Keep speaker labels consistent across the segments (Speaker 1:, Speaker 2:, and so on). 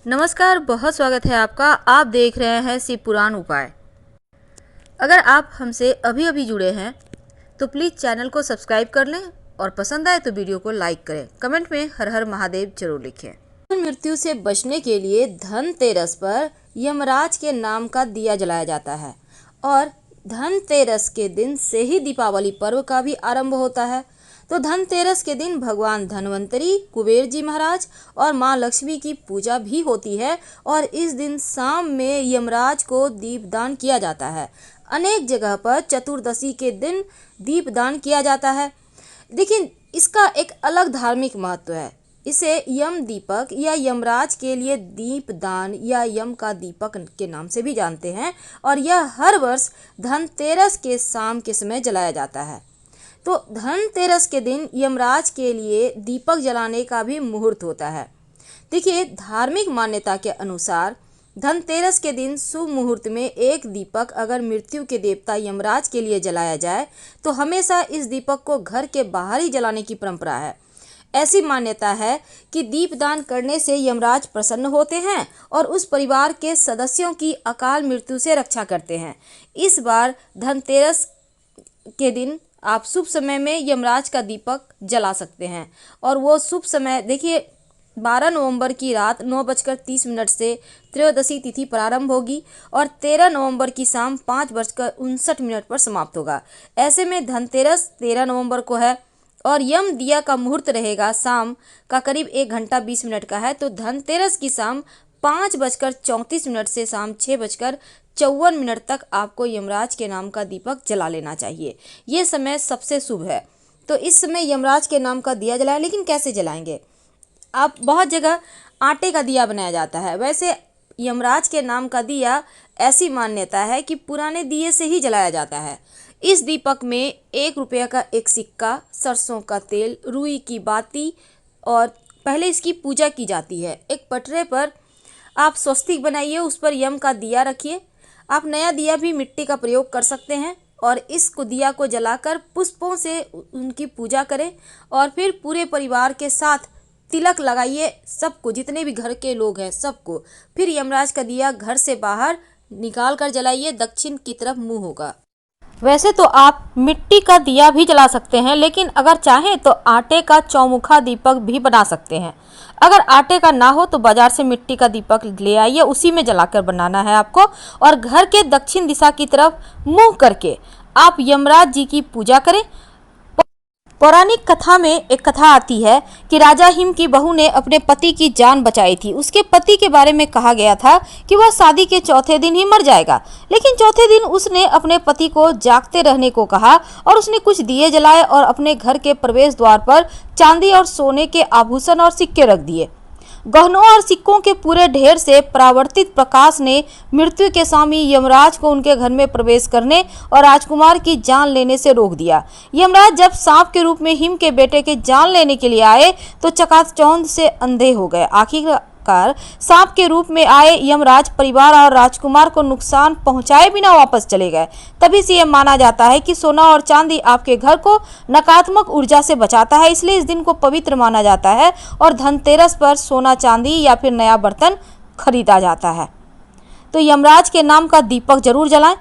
Speaker 1: नमस्कार, बहुत स्वागत है आपका। आप देख रहे हैं शिव पुराण उपाय। अगर आप हमसे अभी अभी जुड़े हैं तो प्लीज़ चैनल को सब्सक्राइब कर लें और पसंद आए तो वीडियो को लाइक करें। कमेंट में हर हर महादेव जरूर लिखें। मृत्यु से बचने के लिए धनतेरस पर यमराज के नाम का दिया जलाया जाता है और धनतेरस के दिन से ही दीपावली पर्व का भी आरंभ होता है। तो धनतेरस के दिन भगवान धन्वंतरी, कुबेर जी महाराज और माँ लक्ष्मी की पूजा भी होती है और इस दिन शाम में यमराज को दीपदान किया जाता है। अनेक जगह पर चतुर्दशी के दिन दीपदान किया जाता है। लेकिन इसका एक अलग धार्मिक महत्व है। इसे यम दीपक या यमराज के लिए दीपदान या यम का दीपक के नाम से भी जानते हैं और यह हर वर्ष धनतेरस के शाम के समय जलाया जाता है। तो धनतेरस के दिन यमराज के लिए दीपक जलाने का भी मुहूर्त होता है। देखिए, धार्मिक मान्यता के अनुसार धनतेरस के दिन शुभ मुहूर्त में एक दीपक अगर मृत्यु के देवता यमराज के लिए जलाया जाए तो हमेशा इस दीपक को घर के बाहर ही जलाने की परंपरा है। ऐसी मान्यता है कि दीपदान करने से यमराज प्रसन्न होते हैं और उस परिवार के सदस्यों की अकाल मृत्यु से रक्षा करते हैं। इस बार धनतेरस के दिन आप शुभ समय में यमराज का दीपक जला सकते हैं और वो शुभ समय देखिए 12 नवंबर की रात 9:30 से त्रयोदशी तिथि प्रारंभ होगी और 13 नवंबर की शाम 5:59 पर समाप्त होगा। ऐसे में धनतेरस 13 नवंबर को है और यम दिया का मुहूर्त रहेगा शाम का करीब 1 घंटा 20 मिनट का है। तो धनतेरस की शाम 5:34 से शाम 6:54 तक आपको यमराज के नाम का दीपक जला लेना चाहिए। ये समय सबसे शुभ है। तो इस समय यमराज के नाम का दिया जलाएं। लेकिन कैसे जलाएंगे? आप बहुत जगह आटे का दिया बनाया जाता है। वैसे यमराज के नाम का दिया ऐसी मान्यता है कि पुराने दिए से ही जलाया जाता है। इस दीपक में 1 रुपये का एक सिक्का, सरसों का तेल, रुई की बाती और पहले इसकी पूजा की जाती है। एक पटरे पर आप स्वस्तिक बनाइए, उस पर यम का दिया रखिए। आप नया दिया भी मिट्टी का प्रयोग कर सकते हैं और इस दिया को जलाकर पुष्पों से उनकी पूजा करें और फिर पूरे परिवार के साथ तिलक लगाइए, सबको, जितने भी घर के लोग हैं सबको। फिर यमराज का दिया घर से बाहर निकाल कर जलाइए, दक्षिण की तरफ मुंह होगा। वैसे तो आप मिट्टी का दिया भी जला सकते हैं, लेकिन अगर चाहें तो आटे का चौमुखा दीपक भी बना सकते हैं। अगर आटे का ना हो तो बाजार से मिट्टी का दीपक ले आइए, उसी में जलाकर बनाना है आपको और घर के दक्षिण दिशा की तरफ मुंह करके आप यमराज जी की पूजा करें। पौराणिक कथा में एक कथा आती है कि राजा हिम की बहू ने अपने पति की जान बचाई थी। उसके पति के बारे में कहा गया था कि वह शादी के चौथे दिन ही मर जाएगा, लेकिन चौथे दिन उसने अपने पति को जागते रहने को कहा और उसने कुछ दिए जलाए और अपने घर के प्रवेश द्वार पर चांदी और सोने के आभूषण और सिक्के रख दिए। गहनों और सिक्कों के पूरे ढेर से परावर्तित प्रकाश ने मृत्यु के स्वामी यमराज को उनके घर में प्रवेश करने और राजकुमार की जान लेने से रोक दिया। यमराज जब सांप के रूप में हिम के बेटे के जान लेने के लिए आए तो चकाचौंध से अंधे हो गए। आखिरकार सांप के रूप में आए यमराज परिवार और राजकुमार को नुकसान पहुंचाए बिना वापस चले गए। तभी से यह माना जाता है कि सोना और चांदी आपके घर को नकारात्मक ऊर्जा से बचाता है, इसलिए इस दिन को पवित्र माना जाता है और धनतेरस पर सोना चांदी या फिर नया बर्तन खरीदा जाता है। तो यमराज के नाम का दीपक जरूर जलाएं।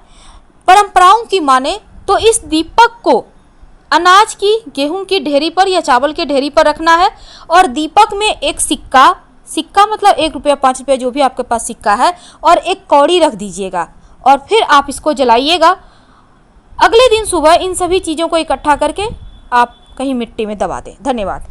Speaker 1: परंपराओं की माने तो इस दीपक को अनाज की, गेहूं की ढेरी पर या चावल की ढेरी पर रखना है और दीपक में एक सिक्का मतलब 1 रुपया 5 रुपया जो भी आपके पास सिक्का है और एक कौड़ी रख दीजिएगा और फिर आप इसको जलाइएगा। अगले दिन सुबह इन सभी चीज़ों को इकट्ठा करके आप कहीं मिट्टी में दबा दें। धन्यवाद।